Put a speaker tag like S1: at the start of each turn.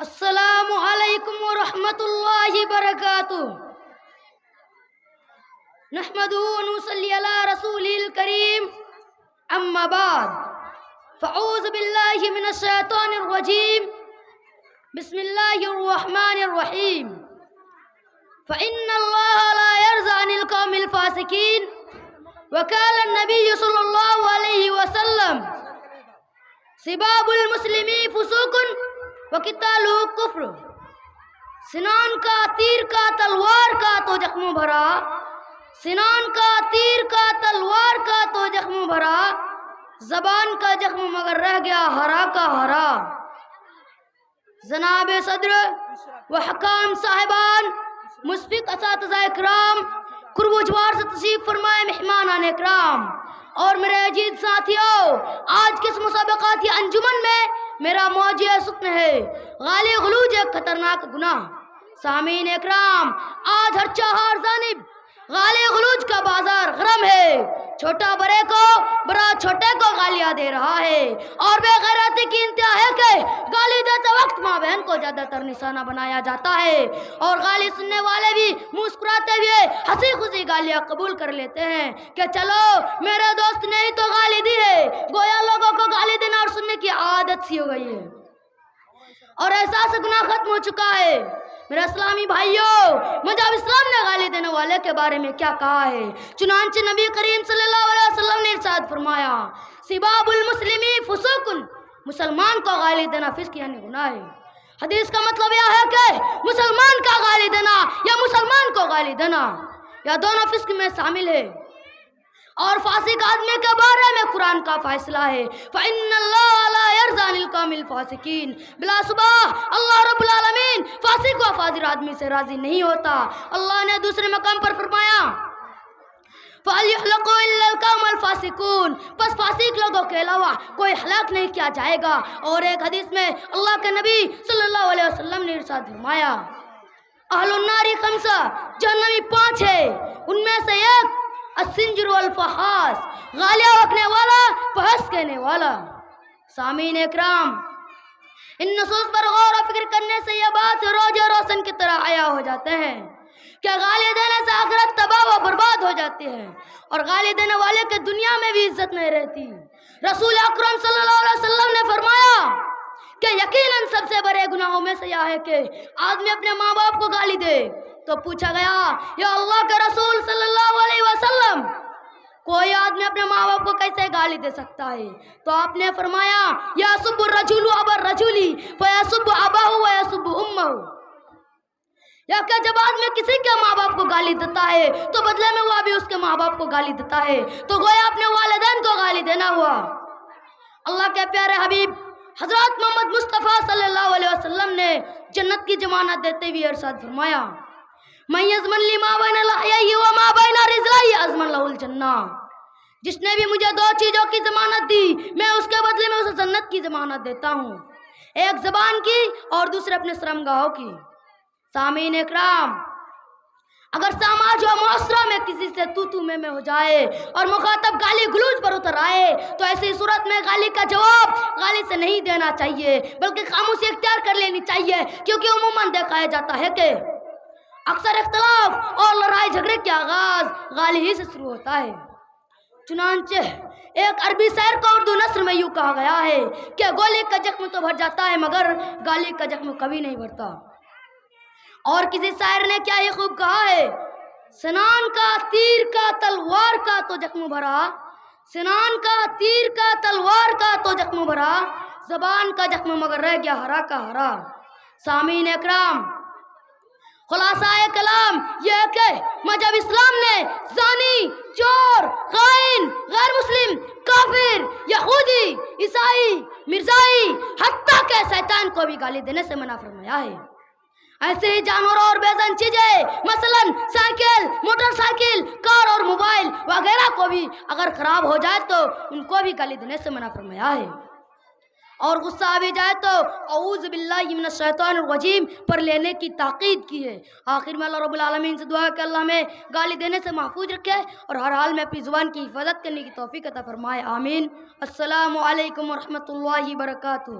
S1: السلام علیکم ورحمۃ اللہ وبرکاتہ۔ نحمده ونصلي على رسوله الكريم، اما بعد فاعوذ باللہ من الشیطان الرجیم، بسم اللہ الرحمن الرحیم۔ فإن الله لا يرضى عن القوم الفاسقين، وقال النبي صلی اللہ علیہ وسلم: سباب المسلم فسوق وقتالہ کفر۔ سنان کا تیر کا تلوار کا تو زخم بھرا، سنان کا تیر کا تلوار کا تو زخم بھرا، زبان کا زخم مگر رہ گیا ہرا کا ہرا۔ جناب صدر و حکام صاحبان، مشفق اساتذہ کرام، قرب و جوار سے تشریف فرمائے مہمانان اکرام اور میرے عزیز ساتھیوں، آج کے اس مسابقاتی انجمن میں میرا موضوع سخن ہے غالی غلوج، ایک خطرناک گناہ۔ سامعین اکرام، آج ہر چہار جانب غالی غلوج کا بازار گرم ہے، چھوٹا بڑے کو، بڑا چھوٹے کو گالیاں دے رہا ہے، اور بے غیرتی کی انتہا ہے کہ گالی دیتے وقت ماں بہن کو زیادہ تر نشانہ بنایا جاتا ہے، اور گالی سننے والے بھی مسکراتے ہوئے ہنسی خوشی گالیاں قبول کر لیتے ہیں کہ چلو میرے دوست نے ہی تو گالی دی ہے۔ گویا لوگوں کو گالی دینا اور سننے کی عادت سی ہو گئی ہے، اور احساس گناہ ختم ہو چکا ہے۔ میرے اسلامی بھائیوں، مذہب اسلام نے گالی دینے والے کے بارے میں کیا کہا ہے؟ چنانچہ نبی کریم صلی اللہ علیہ وسلم نے ارشاد فرمایا: سباب المسلم فسوق۔ مسلمان کو گالی دینا فسق یعنی گناہ ہے۔ حدیث کا مطلب یہ ہے کہ مسلمان کا گالی دینا یا مسلمان کو گالی دینا یا دونوں فسق میں شامل ہے، اور فاسق آدمی کے بارے میں قرآن کا فیصلہ ہے: فإن اللہ لا يرضى عن القوم الفاسقین۔ بلا شبہ اللہ رب العالمین فاسق و فاجر آدمی سے راضی نہیں ہوتا۔ اللہ نے دوسرے مقام پر فرمایا: فَلْيَحْلَقُوا إِلَّا الْقَوْمَ الْفَاسِقُونَ۔ پس فاسق لوگوں کے علاوہ کوئی ہلاک نہیں کیا جائے گا۔ اور ایک حدیث میں اللہ کے نبی صلی اللہ علیہ وسلم نے ارشاد فرمایا: اہل النار خمسہ، جہنمی 5 ہے، ان میں سے ایک السنجر والفحاص، گالیاں بکنے والا، بحث کہنے والا۔ سامعین اکرام، ان نصوص پر غور و فکر کرنے سے یہ بات روز روشن کی طرح عیاں ہو جاتے ہیں کہ گالی دینے سے آخرت تباہ و برباد ہو جاتی ہے، اور گالی دینے والے کے دنیا میں بھی عزت نہیں رہتی۔ رسول اکرم صلی اللہ علیہ وسلم نے فرمایا کہ یقیناً سب سے بڑے گناہوں میں سے یہ ہے کہ آدمی اپنے ماں باپ کو گالی دے۔ تو پوچھا گیا: یا اللہ کے رسول صلی اللہ علیہ وسلم، کوئی آدمی اپنے ماں باپ کو کیسے گالی دے سکتا ہے؟ تو آپ نے فرمایا: یسب الرجل ابا الرجل فیسب اباہ ویسب امہ۔ یا کہ جب آدمی کسی کے ماں باپ کو گالی دیتا ہے تو بدلے میں وہ بھی اس کے ماں باپ کو گالی دیتا ہے، تو گویا اپنے والدین کو گالی دینا ہوا۔ اللہ کے پیارے حبیب حضرت محمد مصطفیٰ صلی اللہ علیہ وسلم نے جنت کی ضمانت دیتے ہوئے ارشاد فرمایا: من یضمن لی ما بین لحییہ و ما بین رجلیہ اضمن لہ الجنہ۔ جس نے بھی مجھے 2 چیزوں کی ضمانت دی، میں اس کے بدلے میں اسے جنت کی ضمانت دیتا ہوں، ایک زبان کی اور دوسرے اپنے شرمگاہوں کی۔ سامعین اکرام، اگر سماج و معاشرہ میں کسی سے تو میں ہو جائے اور مخاطب گالی گلوچ پر اتر آئے تو ایسی صورت میں گالی کا جواب گالی سے نہیں دینا چاہیے، بلکہ خاموشی اختیار کر لینی چاہیے، کیونکہ عموماً دیکھا جاتا ہے کہ اکثر اختلاف اور لڑائی جھگڑے کے آغاز گالی ہی سے شروع ہوتا ہے۔ چنانچہ ایک عربی شاعر کو اردو نثر میں یوں کہا گیا ہے کہ گولی کا زخم تو بھر جاتا ہے مگر گالی کا زخم کبھی نہیں بھرتا۔ اور کسی شاعر نے کیا یہ خوب کہا ہے: سنان کا تیر کا تلوار کا تو زخم بھرا، سنان کا تیر کا تلوار کا تو زخم بھرا، زبان کا زخم مگر رہ گیا ہرا کا ہرا۔ سامعین اکرام، خلاصہ کلام یہ ہے کہ مذہب اسلام نے زانی، چور، خائن، غیر مسلم، کافر، یہودی، عیسائی، مرزائی، حتیٰ کہ شیطان کو بھی گالی دینے سے منع فرمایا ہے۔ ایسے ہی جانوروں اور بیزن چیزیں مثلاً سائیکل، موٹر سائیکل، کار اور موبائل وغیرہ کو بھی اگر خراب ہو جائے تو ان کو بھی گالی دینے سے منع فرمایا ہے، اور غصہ آ بھی جائے تو اعوذ باللہ من الشیطان الرجیم پر لینے کی تاکید کی ہے۔ آخر میں اللہ رب العالمین سے دعا ہے کہ اللہ ہمیں گالی دینے سے محفوظ رکھے اور ہر حال میں اپنی زبان کی حفاظت کرنے کی توفیق عطا فرمائے، آمین۔ السلام علیکم ورحمۃ اللہ وبرکاتہ۔